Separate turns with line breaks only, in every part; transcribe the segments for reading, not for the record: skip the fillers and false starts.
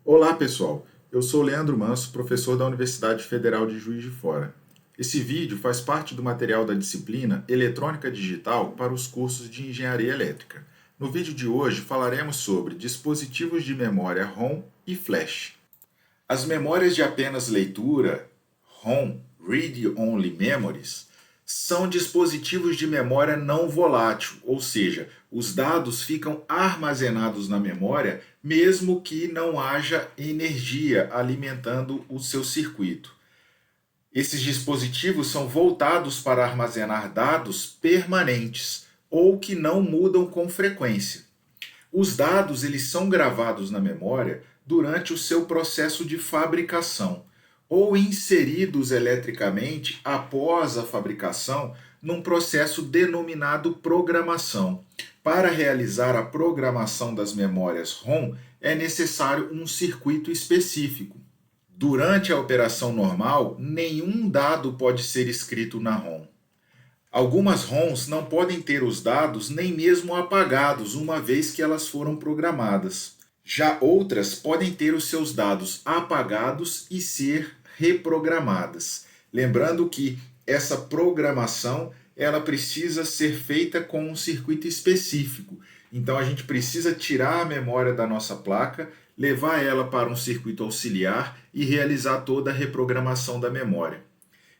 Olá, pessoal. Eu sou Leandro Manso, professor da Universidade Federal de Juiz de Fora. Esse vídeo faz parte do material da disciplina Eletrônica Digital para os cursos de Engenharia Elétrica. No vídeo de hoje falaremos sobre dispositivos de memória ROM e Flash. As memórias de apenas leitura, ROM, Read Only Memories, são dispositivos de memória não volátil, ou seja, os dados ficam armazenados na memória mesmo que não haja energia alimentando o seu circuito. Esses dispositivos são voltados para armazenar dados permanentes ou que não mudam com frequência. Os dados eles são gravados na memória durante o seu processo de fabricação ou inseridos eletricamente após a fabricação num processo denominado programação. Para realizar a programação das memórias ROM, é necessário um circuito específico. Durante a operação normal, nenhum dado pode ser escrito na ROM. Algumas ROMs não podem ter os dados nem mesmo apagados, uma vez que elas foram programadas. Já outras podem ter os seus dados apagados e ser reprogramadas. Lembrando que essa programação ela precisa ser feita com um circuito específico. Então a gente precisa tirar a memória da nossa placa, levar ela para um circuito auxiliar e realizar toda a reprogramação da memória.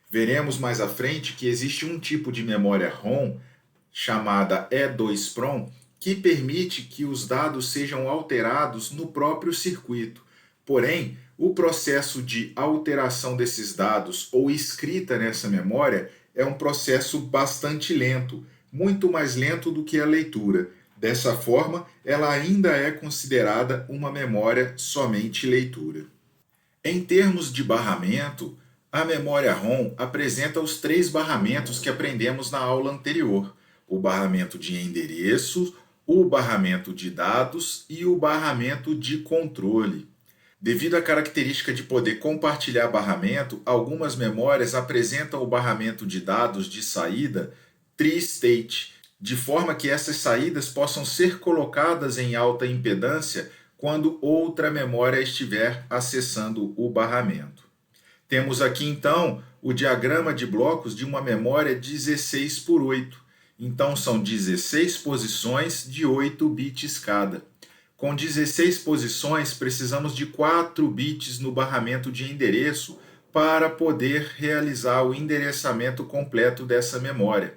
Veremos mais à frente que existe um tipo de memória ROM, chamada E2PROM, que permite que os dados sejam alterados no próprio circuito. Porém, o processo de alteração desses dados ou escrita nessa memória é um processo bastante lento, muito mais lento do que a leitura. Dessa forma, ela ainda é considerada uma memória somente leitura. Em termos de barramento, a memória ROM apresenta os três barramentos que aprendemos na aula anterior: o barramento de endereço, o barramento de dados e o barramento de controle. Devido à característica de poder compartilhar barramento, algumas memórias apresentam o barramento de dados de saída tri-state, de forma que essas saídas possam ser colocadas em alta impedância quando outra memória estiver acessando o barramento. Temos aqui então o diagrama de blocos de uma memória 16 por 8. Então são 16 posições de 8 bits cada. Com 16 posições, precisamos de 4 bits no barramento de endereço para poder realizar o endereçamento completo dessa memória.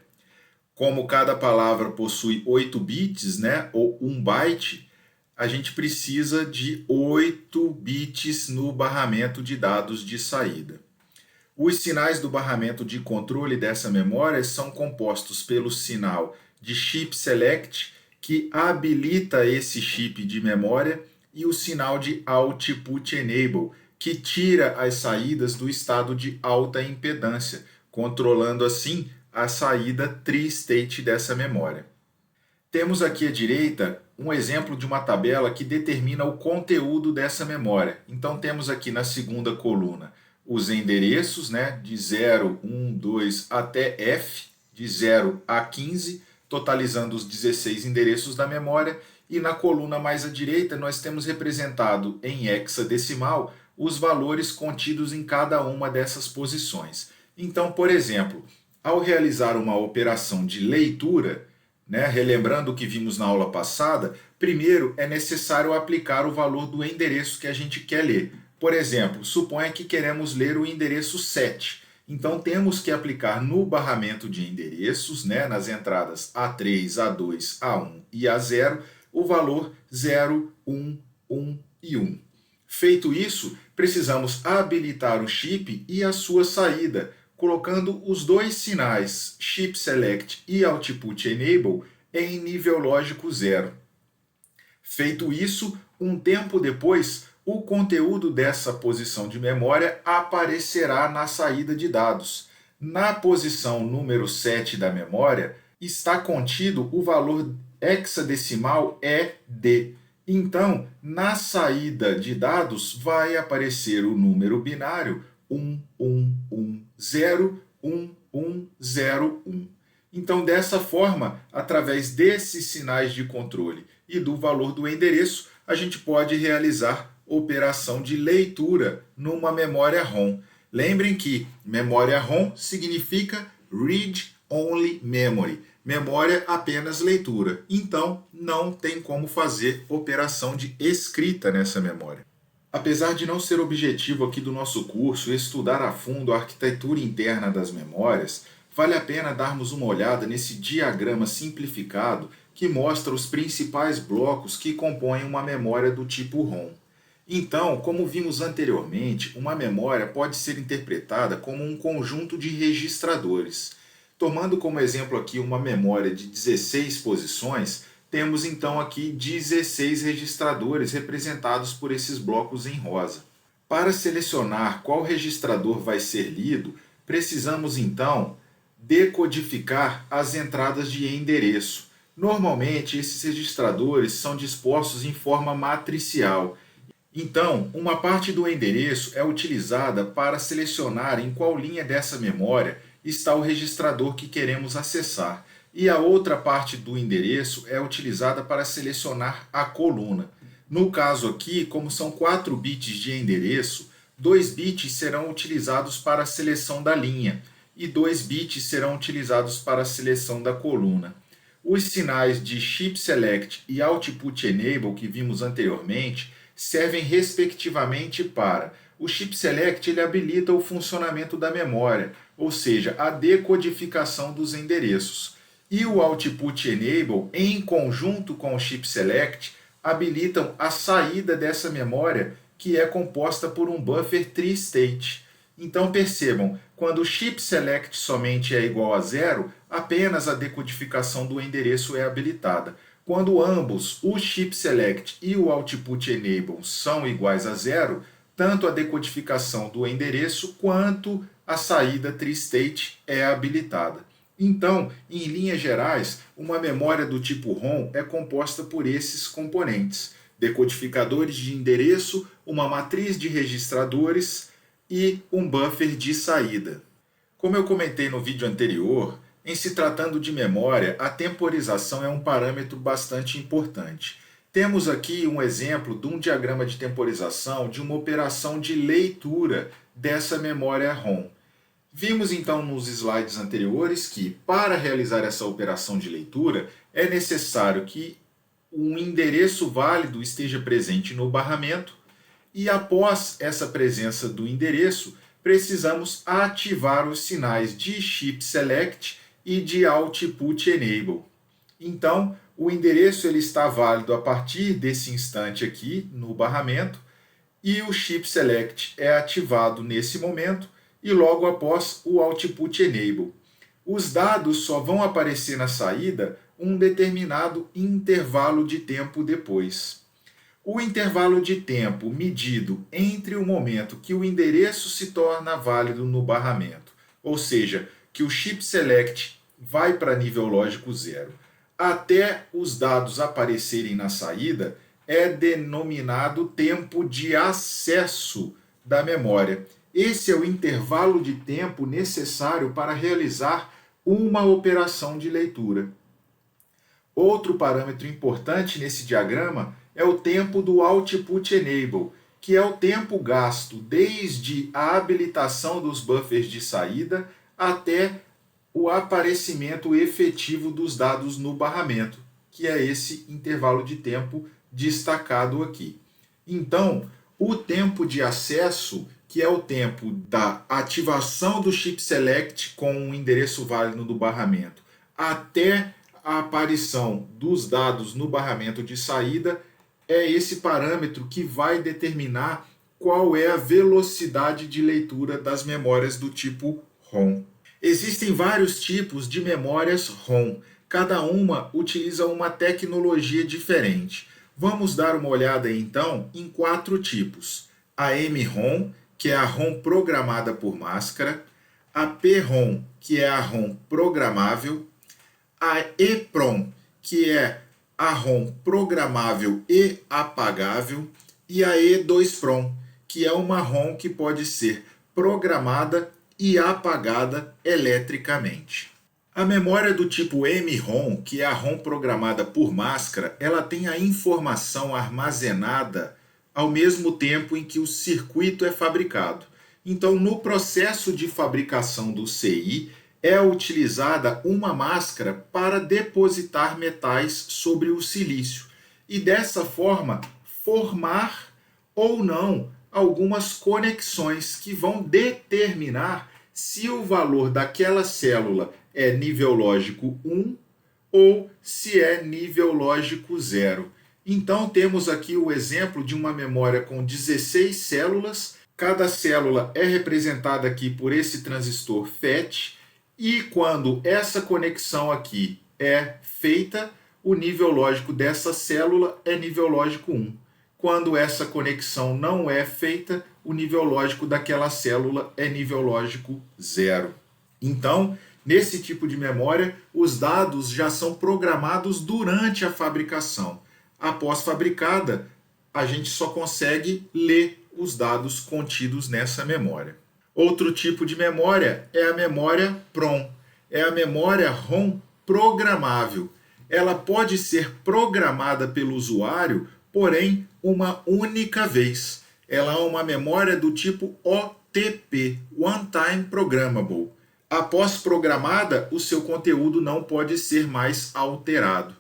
Como cada palavra possui 8 bits, ou 1 byte, a gente precisa de 8 bits no barramento de dados de saída. Os sinais do barramento de controle dessa memória são compostos pelo sinal de chip select, que habilita esse chip de memória, e o sinal de output enable, que tira as saídas do estado de alta impedância, controlando assim a saída tri-state dessa memória. Temos aqui à direita um exemplo de uma tabela que determina o conteúdo dessa memória. Então temos aqui na segunda coluna os endereços, de 0, 1, 2 até F, de 0 a 15, totalizando os 16 endereços da memória, e na coluna mais à direita nós temos representado em hexadecimal os valores contidos em cada uma dessas posições. Então, por exemplo, ao realizar uma operação de leitura, relembrando o que vimos na aula passada, primeiro é necessário aplicar o valor do endereço que a gente quer ler. Por exemplo, suponha que queremos ler o endereço 7. Então temos que aplicar no barramento de endereços, nas entradas A3, A2, A1 e A0, o valor 0, 1, 1 e 1. Feito isso, precisamos habilitar o chip e a sua saída, colocando os dois sinais chip select e output enable em nível lógico 0. Feito isso, um tempo depois, o conteúdo dessa posição de memória aparecerá na saída de dados. Na posição número 7 da memória está contido o valor hexadecimal ED. Então, na saída de dados vai aparecer o número binário 11101101. Então, dessa forma, através desses sinais de controle e do valor do endereço, a gente pode realizar operação de leitura numa memória ROM. Lembrem que memória ROM significa Read Only Memory, memória apenas leitura. Então, não tem como fazer operação de escrita nessa memória. Apesar de não ser objetivo aqui do nosso curso estudar a fundo a arquitetura interna das memórias, vale a pena darmos uma olhada nesse diagrama simplificado que mostra os principais blocos que compõem uma memória do tipo ROM. Então, como vimos anteriormente, uma memória pode ser interpretada como um conjunto de registradores. Tomando como exemplo aqui uma memória de 16 posições, temos então aqui 16 registradores representados por esses blocos em rosa. Para selecionar qual registrador vai ser lido, precisamos então decodificar as entradas de endereço. Normalmente, esses registradores são dispostos em forma matricial. Então, uma parte do endereço é utilizada para selecionar em qual linha dessa memória está o registrador que queremos acessar, e a outra parte do endereço é utilizada para selecionar a coluna. No caso aqui, como são 4 bits de endereço, 2 bits serão utilizados para a seleção da linha e 2 bits serão utilizados para a seleção da coluna. Os sinais de Chip Select e Output Enable que vimos anteriormente servem respectivamente para o Chip Select, ele habilita o funcionamento da memória, ou seja, a decodificação dos endereços. E o Output Enable, em conjunto com o Chip Select, habilitam a saída dessa memória, que é composta por um buffer tri-state. Então percebam, quando o Chip Select somente é igual a 0, apenas a decodificação do endereço é habilitada. Quando ambos, o Chip Select e o Output Enable, são iguais a 0, tanto a decodificação do endereço quanto a saída tri-state é habilitada. Então, em linhas gerais, uma memória do tipo ROM é composta por esses componentes: decodificadores de endereço, uma matriz de registradores e um buffer de saída. Como eu comentei no vídeo anterior, em se tratando de memória, a temporização é um parâmetro bastante importante. Temos aqui um exemplo de um diagrama de temporização de uma operação de leitura dessa memória ROM. Vimos então nos slides anteriores que, para realizar essa operação de leitura, é necessário que um endereço válido esteja presente no barramento e, após essa presença do endereço, precisamos ativar os sinais de Chip Select e de Output Enable. Então, o endereço ele está válido a partir desse instante aqui no barramento e o Chip Select é ativado nesse momento e logo após o Output Enable. Os dados só vão aparecer na saída um determinado intervalo de tempo depois. O intervalo de tempo medido entre o momento que o endereço se torna válido no barramento, ou seja, que o Chip Select vai para nível lógico 0, até os dados aparecerem na saída, é denominado tempo de acesso da memória. Esse é o intervalo de tempo necessário para realizar uma operação de leitura. Outro parâmetro importante nesse diagrama é o tempo do Output Enable, que é o tempo gasto desde a habilitação dos buffers de saída até o aparecimento efetivo dos dados no barramento, que é esse intervalo de tempo destacado aqui. Então, o tempo de acesso, que é o tempo da ativação do Chip Select com um endereço válido do barramento, até a aparição dos dados no barramento de saída, é esse parâmetro que vai determinar qual é a velocidade de leitura das memórias do tipo ROM. Existem vários tipos de memórias ROM, cada uma utiliza uma tecnologia diferente. Vamos dar uma olhada então em 4 tipos: a MROM, que é a ROM programada por máscara, a PROM, que é a ROM programável, a EPROM, que é a ROM programável e apagável, e a E2PROM, que é uma ROM que pode ser programada e apagada eletricamente. A memória do tipo MROM, que é a ROM programada por máscara, ela tem a informação armazenada ao mesmo tempo em que o circuito é fabricado. Então, no processo de fabricação do CI, é utilizada uma máscara para depositar metais sobre o silício e, dessa forma, formar ou não algumas conexões que vão determinar se o valor daquela célula é nível lógico 1 ou se é nível lógico 0. Então, temos aqui o exemplo de uma memória com 16 células. Cada célula é representada aqui por esse transistor FET, e quando essa conexão aqui é feita, o nível lógico dessa célula é nível lógico 1. Quando essa conexão não é feita, o nível lógico daquela célula é nível lógico 0. Então, nesse tipo de memória, os dados já são programados durante a fabricação. Após fabricada, a gente só consegue ler os dados contidos nessa memória. Outro tipo de memória é a memória PROM. É a memória ROM programável. Ela pode ser programada pelo usuário, porém, uma única vez. Ela é uma memória do tipo OTP, One Time Programmable. Após programada, o seu conteúdo não pode ser mais alterado.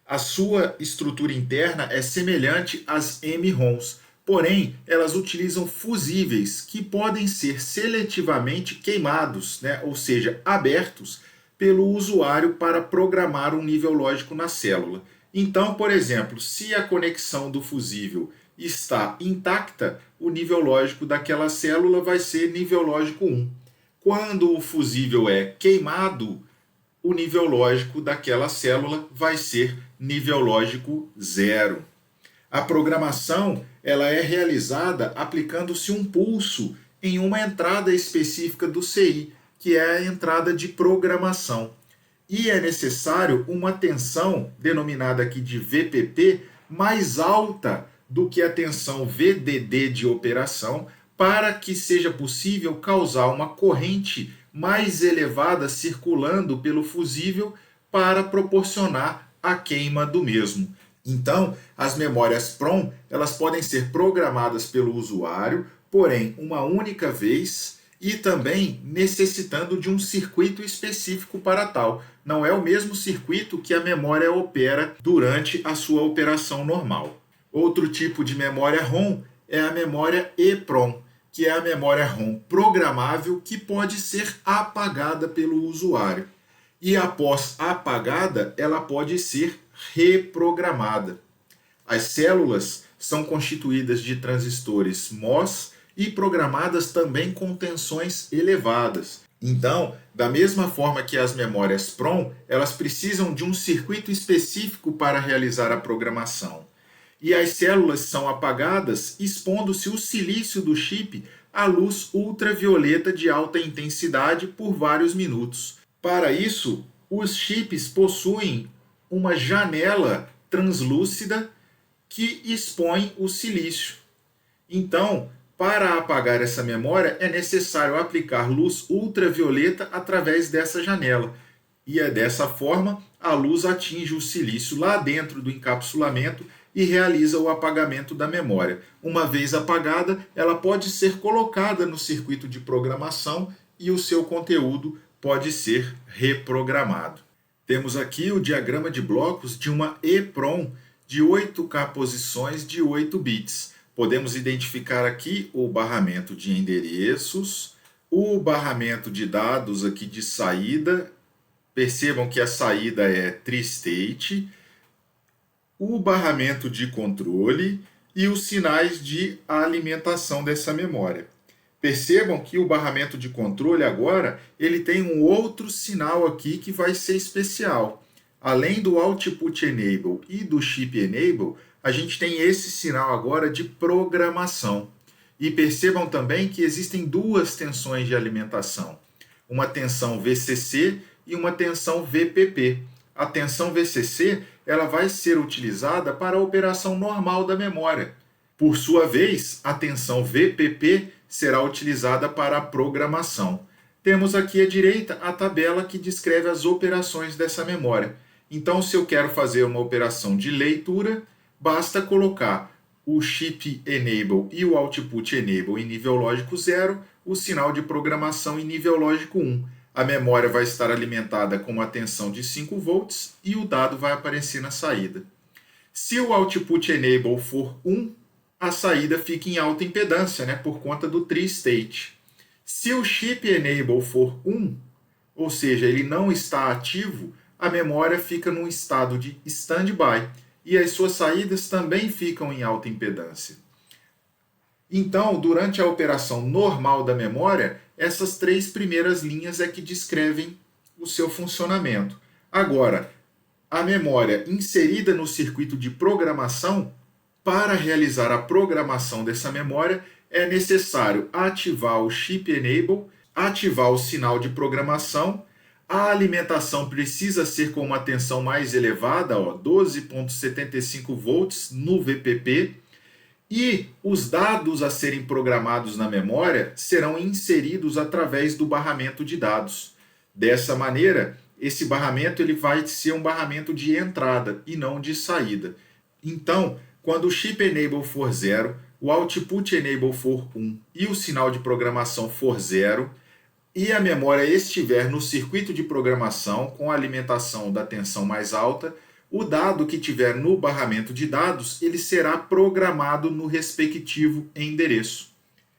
A sua estrutura interna é semelhante às M-ROMs, porém, elas utilizam fusíveis que podem ser seletivamente queimados, ou seja, abertos pelo usuário para programar um nível lógico na célula. Então, por exemplo, se a conexão do fusível está intacta, o nível lógico daquela célula vai ser nível lógico 1. Quando o fusível é queimado, o nível lógico daquela célula vai ser nível lógico 0. A programação ela é realizada aplicando-se um pulso em uma entrada específica do CI, que é a entrada de programação. E é necessário uma tensão, denominada aqui de VPP, mais alta do que a tensão VDD de operação, para que seja possível causar uma corrente mais elevada circulando pelo fusível para proporcionar a queima do mesmo. Então, as memórias PROM elas podem ser programadas pelo usuário, porém uma única vez, e também necessitando de um circuito específico para tal. Não é o mesmo circuito que a memória opera durante a sua operação normal. Outro tipo de memória ROM é a memória EPROM, que é a memória ROM programável que pode ser apagada pelo usuário. E após apagada, ela pode ser reprogramada. As células são constituídas de transistores MOS e programadas também com tensões elevadas. Então, da mesma forma que as memórias PROM, elas precisam de um circuito específico para realizar a programação. E as células são apagadas expondo-se o silício do chip à luz ultravioleta de alta intensidade por vários minutos. Para isso, os chips possuem uma janela translúcida que expõe o silício. Então, para apagar essa memória, é necessário aplicar luz ultravioleta através dessa janela. E é dessa forma, a luz atinge o silício lá dentro do encapsulamento e realiza o apagamento da memória. Uma vez apagada, ela pode ser colocada no circuito de programação e o seu conteúdo pode ser reprogramado. Temos aqui o diagrama de blocos de uma EPROM de 8K posições de 8 bits. Podemos identificar aqui o barramento de endereços, o barramento de dados aqui de saída. Percebam que a saída é tri-state, o barramento de controle e os sinais de alimentação dessa memória. Percebam que o barramento de controle agora ele tem um outro sinal aqui que vai ser especial. Além do Output Enable e do Chip Enable, a gente tem esse sinal agora de programação. E percebam também que existem duas tensões de alimentação. Uma tensão VCC e uma tensão VPP. A tensão VCC ela vai ser utilizada para a operação normal da memória. Por sua vez, a tensão VPP será utilizada para a programação. Temos aqui à direita a tabela que descreve as operações dessa memória. Então, se eu quero fazer uma operação de leitura, basta colocar o chip enable e o output enable em nível lógico 0, o sinal de programação em nível lógico 1. A memória vai estar alimentada com uma tensão de 5 volts e o dado vai aparecer na saída. Se o output enable for 1, a saída fica em alta impedância, por conta do tri-state. Se o chip enable for 1, ou seja, ele não está ativo, a memória fica num estado de standby e as suas saídas também ficam em alta impedância. Então, durante a operação normal da memória, essas 3 primeiras linhas é que descrevem o seu funcionamento. Agora, a memória inserida no circuito de programação, para realizar a programação dessa memória, é necessário ativar o chip enable, ativar o sinal de programação. A alimentação precisa ser com uma tensão mais elevada, 12,75 volts no VPP, e os dados a serem programados na memória serão inseridos através do barramento de dados. Dessa maneira, esse barramento ele vai ser um barramento de entrada e não de saída. Então, quando o chip enable for 0, o output enable for 1 e o sinal de programação for 0, e a memória estiver no circuito de programação com a alimentação da tensão mais alta, o dado que tiver no barramento de dados, ele será programado no respectivo endereço.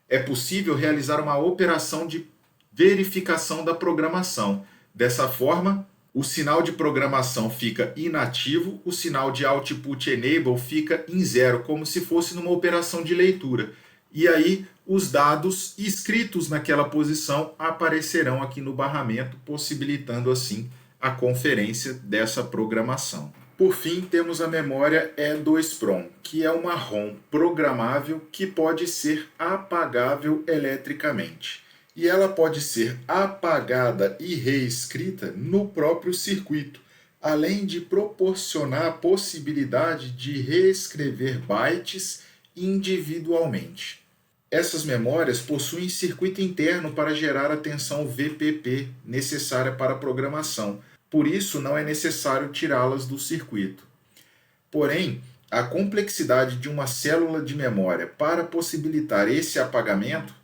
É possível realizar uma operação de verificação da programação. Dessa forma, o sinal de programação fica inativo, o sinal de output enable fica em 0, como se fosse numa operação de leitura. E aí, os dados escritos naquela posição aparecerão aqui no barramento, possibilitando assim a conferência dessa programação. Por fim, temos a memória E2PROM, que é uma ROM programável que pode ser apagável eletricamente. E ela pode ser apagada e reescrita no próprio circuito, além de proporcionar a possibilidade de reescrever bytes individualmente. Essas memórias possuem circuito interno para gerar a tensão VPP necessária para a programação, por isso não é necessário tirá-las do circuito. Porém, a complexidade de uma célula de memória para possibilitar esse apagamento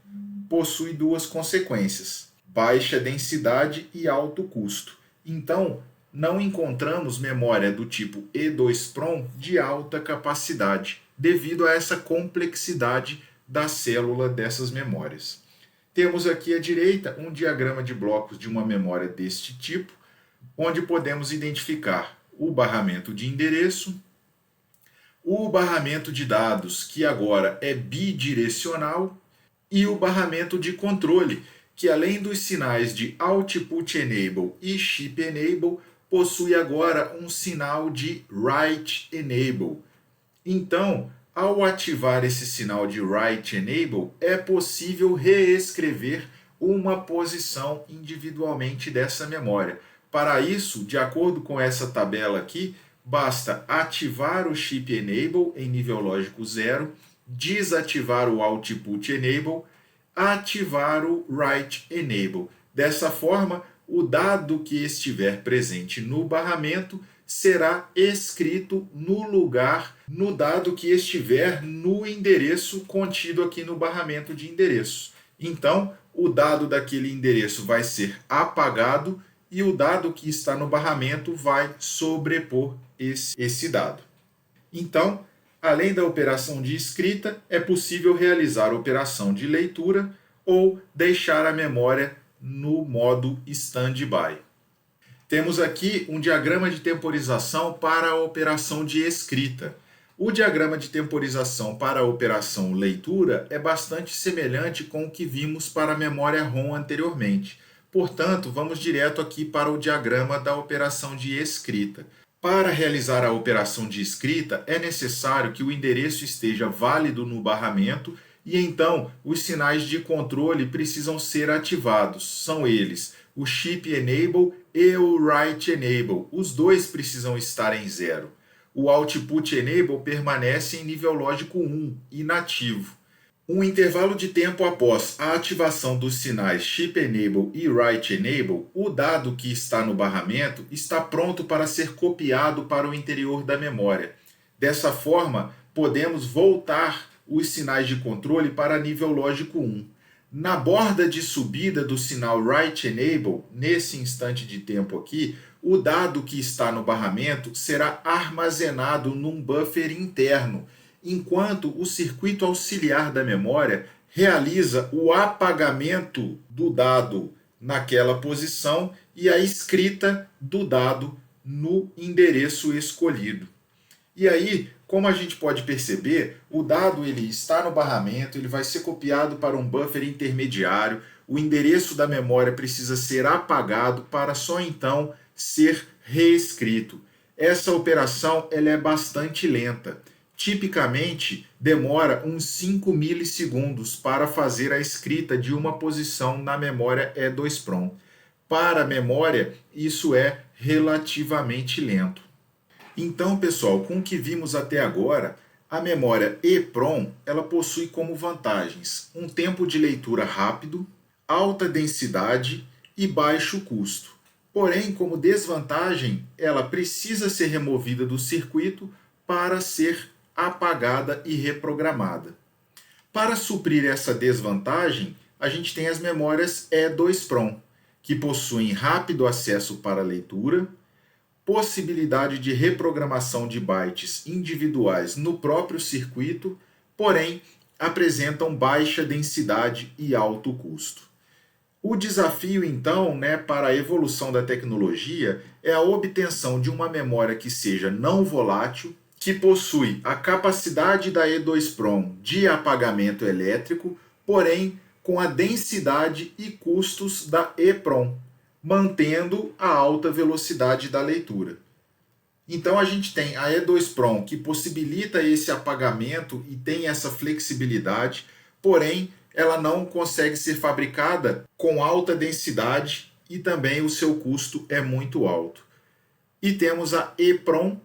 possui 2 consequências: baixa densidade e alto custo. Então, não encontramos memória do tipo E2PROM de alta capacidade, devido a essa complexidade da célula dessas memórias. Temos aqui à direita um diagrama de blocos de uma memória deste tipo, onde podemos identificar o barramento de endereço, o barramento de dados, que agora é bidirecional, e o barramento de controle, que além dos sinais de Output Enable e Chip Enable, possui agora um sinal de Write Enable. Então, ao ativar esse sinal de Write Enable, é possível reescrever uma posição individualmente dessa memória. Para isso, de acordo com essa tabela aqui, basta ativar o Chip Enable em nível lógico 0, desativar o Output Enable, ativar o Write Enable. Dessa forma, o dado que estiver presente no barramento será escrito no lugar, no dado que estiver no endereço contido aqui no barramento de endereço. Então, o dado daquele endereço vai ser apagado e o dado que está no barramento vai sobrepor esse dado. Então, além da operação de escrita, é possível realizar a operação de leitura ou deixar a memória no modo standby. Temos aqui um diagrama de temporização para a operação de escrita. O diagrama de temporização para a operação leitura é bastante semelhante com o que vimos para a memória ROM anteriormente. Portanto, vamos direto aqui para o diagrama da operação de escrita. Para realizar a operação de escrita, é necessário que o endereço esteja válido no barramento e então os sinais de controle precisam ser ativados. São eles o Chip Enable e o Write Enable. Os dois precisam estar em 0. O Output Enable permanece em nível lógico 1, inativo. Um intervalo de tempo após a ativação dos sinais Chip Enable e Write Enable, o dado que está no barramento está pronto para ser copiado para o interior da memória. Dessa forma, podemos voltar os sinais de controle para nível lógico 1. Na borda de subida do sinal Write Enable, nesse instante de tempo aqui, o dado que está no barramento será armazenado num buffer interno, enquanto o circuito auxiliar da memória realiza o apagamento do dado naquela posição e a escrita do dado no endereço escolhido. E aí, como a gente pode perceber, o dado ele está no barramento, ele vai ser copiado para um buffer intermediário, o endereço da memória precisa ser apagado para só então ser reescrito. Essa operação ela é bastante lenta. Tipicamente, demora uns 5 milissegundos para fazer a escrita de uma posição na memória E2PROM. Para a memória, isso é relativamente lento. Então, pessoal, com o que vimos até agora, a memória EEPROM ela possui como vantagens um tempo de leitura rápido, alta densidade e baixo custo. Porém, como desvantagem, ela precisa ser removida do circuito para ser apagada e reprogramada. Para suprir essa desvantagem, a gente tem as memórias E2PROM, que possuem rápido acesso para leitura, possibilidade de reprogramação de bytes individuais no próprio circuito, porém apresentam baixa densidade e alto custo. O desafio, então, para a evolução da tecnologia é a obtenção de uma memória que seja não volátil, que possui a capacidade da E2PROM de apagamento elétrico, porém com a densidade e custos da EEPROM, mantendo a alta velocidade da leitura. Então a gente tem a E2PROM que possibilita esse apagamento e tem essa flexibilidade, porém ela não consegue ser fabricada com alta densidade e também o seu custo é muito alto. E temos a EEPROM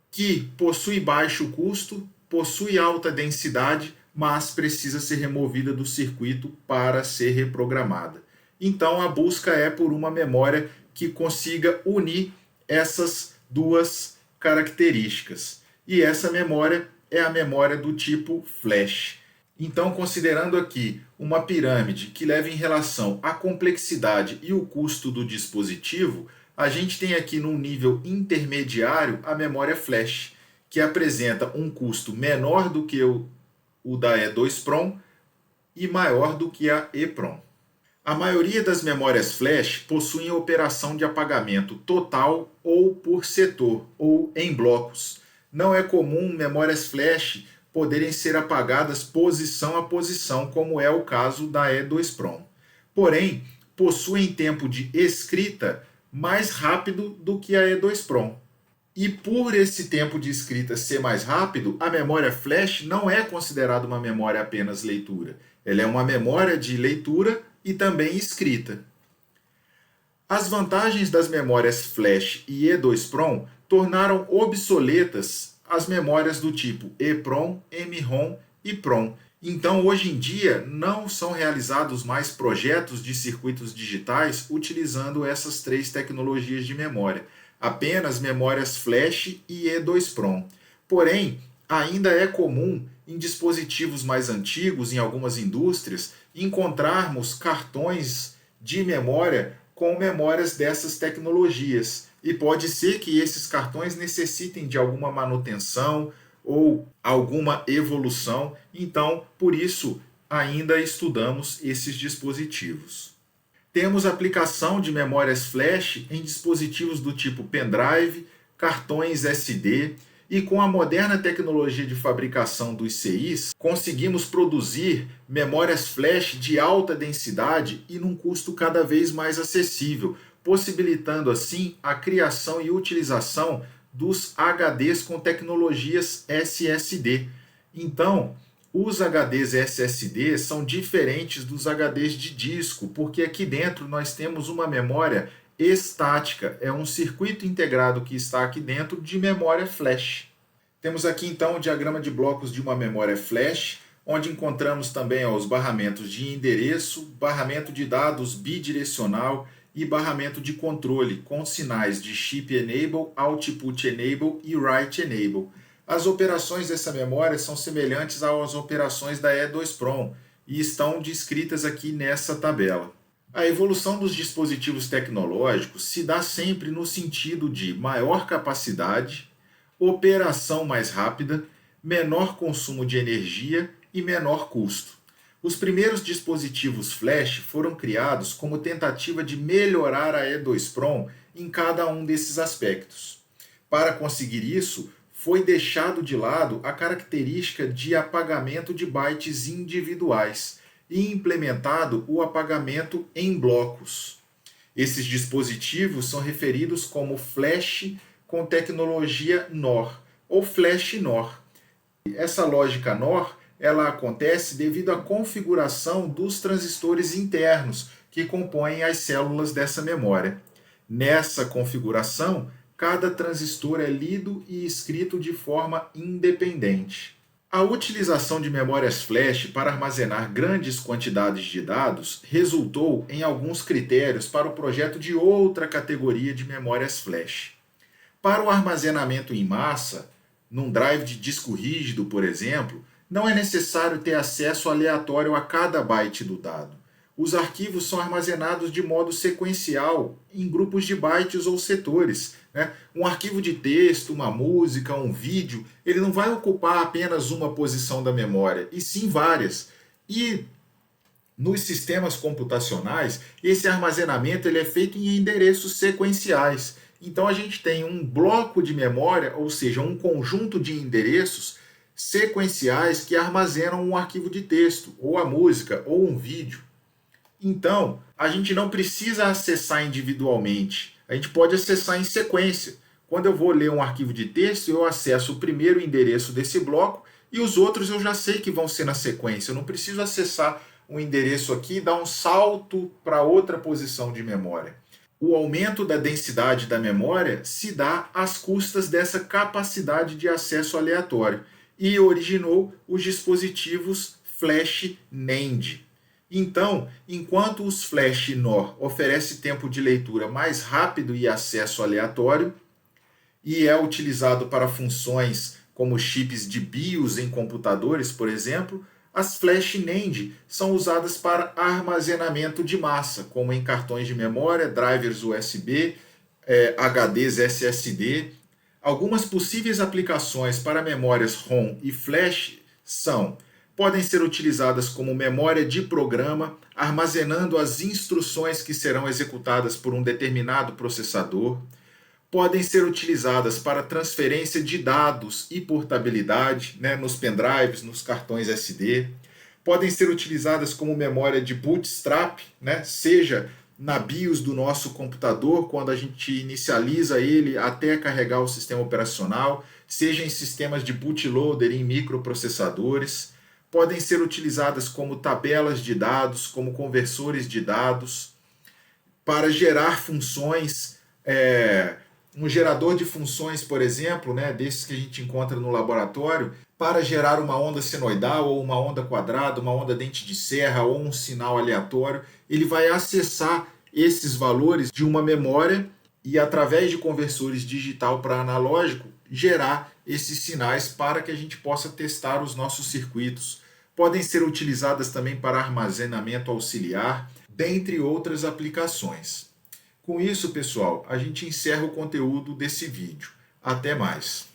que possui baixo custo, possui alta densidade, mas precisa ser removida do circuito para ser reprogramada. Então a busca é por uma memória que consiga unir essas duas características. E essa memória é a memória do tipo flash. Então, considerando aqui uma pirâmide que leva em relação a complexidade e o custo do dispositivo, a gente tem aqui num nível intermediário a memória flash, que apresenta um custo menor do que o da E2PROM e maior do que a EEPROM. A maioria das memórias flash possuem operação de apagamento total ou por setor, ou em blocos. Não é comum memórias flash poderem ser apagadas posição a posição, como é o caso da E2PROM. Porém, possuem tempo de escrita mais rápido do que a E2PROM. E por esse tempo de escrita ser mais rápido, a memória flash não é considerada uma memória apenas leitura. Ela é uma memória de leitura e também escrita. As vantagens das memórias flash e E2PROM tornaram obsoletas as memórias do tipo EEPROM, MROM e PROM. Então, hoje em dia, não são realizados mais projetos de circuitos digitais utilizando essas três tecnologias de memória, apenas memórias flash e E2PROM. Porém, ainda é comum em dispositivos mais antigos, em algumas indústrias, encontrarmos cartões de memória com memórias dessas tecnologias. E pode ser que esses cartões necessitem de alguma manutenção ou alguma evolução, então, por isso, ainda estudamos esses dispositivos. Temos aplicação de memórias flash em dispositivos do tipo pendrive, cartões SD, e com a moderna tecnologia de fabricação dos CIs, conseguimos produzir memórias flash de alta densidade e num custo cada vez mais acessível, possibilitando assim a criação e utilização dos HDs com tecnologias SSD. Então, os HDs SSD são diferentes dos HDs de disco, porque aqui dentro nós temos uma memória estática, é um circuito integrado que está aqui dentro de memória flash. Temos aqui então o diagrama de blocos de uma memória flash, onde encontramos também os barramentos de endereço, barramento de dados bidirecional e barramento de controle com sinais de Chip Enable, Output Enable e Write Enable. As operações dessa memória são semelhantes às operações da EEPROM e estão descritas aqui nessa tabela. A evolução dos dispositivos tecnológicos se dá sempre no sentido de maior capacidade, operação mais rápida, menor consumo de energia e menor custo. Os primeiros dispositivos flash foram criados como tentativa de melhorar a EEPROM em cada um desses aspectos. Para conseguir isso, foi deixado de lado a característica de apagamento de bytes individuais e implementado o apagamento em blocos. Esses dispositivos são referidos como flash com tecnologia NOR ou flash NOR. Essa lógica NOR ela acontece devido à configuração dos transistores internos que compõem as células dessa memória. Nessa configuração, cada transistor é lido e escrito de forma independente. A utilização de memórias flash para armazenar grandes quantidades de dados resultou em alguns critérios para o projeto de outra categoria de memórias flash. Para o armazenamento em massa, num drive de disco rígido, por exemplo, não é necessário ter acesso aleatório a cada byte do dado. Os arquivos são armazenados de modo sequencial em grupos de bytes ou setores. Um arquivo de texto, uma música, um vídeo, ele não vai ocupar apenas uma posição da memória, e sim várias. E nos sistemas computacionais, esse armazenamento ele é feito em endereços sequenciais. Então a gente tem um bloco de memória, ou seja, um conjunto de endereços sequenciais que armazenam um arquivo de texto, ou a música, ou um vídeo. Então, a gente não precisa acessar individualmente, a gente pode acessar em sequência. Quando eu vou ler um arquivo de texto, eu acesso o primeiro endereço desse bloco e os outros eu já sei que vão ser na sequência. Eu não preciso acessar um endereço aqui e dar um salto para outra posição de memória. O aumento da densidade da memória se dá às custas dessa capacidade de acesso aleatório e originou os dispositivos Flash NAND. Então, enquanto os Flash NOR oferecem tempo de leitura mais rápido e acesso aleatório, e é utilizado para funções como chips de BIOS em computadores, por exemplo, as Flash NAND são usadas para armazenamento de massa, como em cartões de memória, drivers USB, HDs SSD. Algumas possíveis aplicações para memórias ROM e Flash podem ser utilizadas como memória de programa, armazenando as instruções que serão executadas por um determinado processador. Podem ser utilizadas para transferência de dados e portabilidade, nos pendrives, nos cartões SD. Podem ser utilizadas como memória de bootstrap, seja na BIOS do nosso computador, quando a gente inicializa ele até carregar o sistema operacional, seja em sistemas de bootloader em microprocessadores. Podem ser utilizadas como tabelas de dados, como conversores de dados, para gerar funções, um gerador de funções, por exemplo, desses que a gente encontra no laboratório, para gerar uma onda senoidal, ou uma onda quadrada, uma onda dente de serra, ou um sinal aleatório. Ele vai acessar esses valores de uma memória e, através de conversores digital para analógico, gerar esses sinais para que a gente possa testar os nossos circuitos. Podem ser utilizadas também para armazenamento auxiliar, dentre outras aplicações. Com isso, pessoal, a gente encerra o conteúdo desse vídeo. Até mais!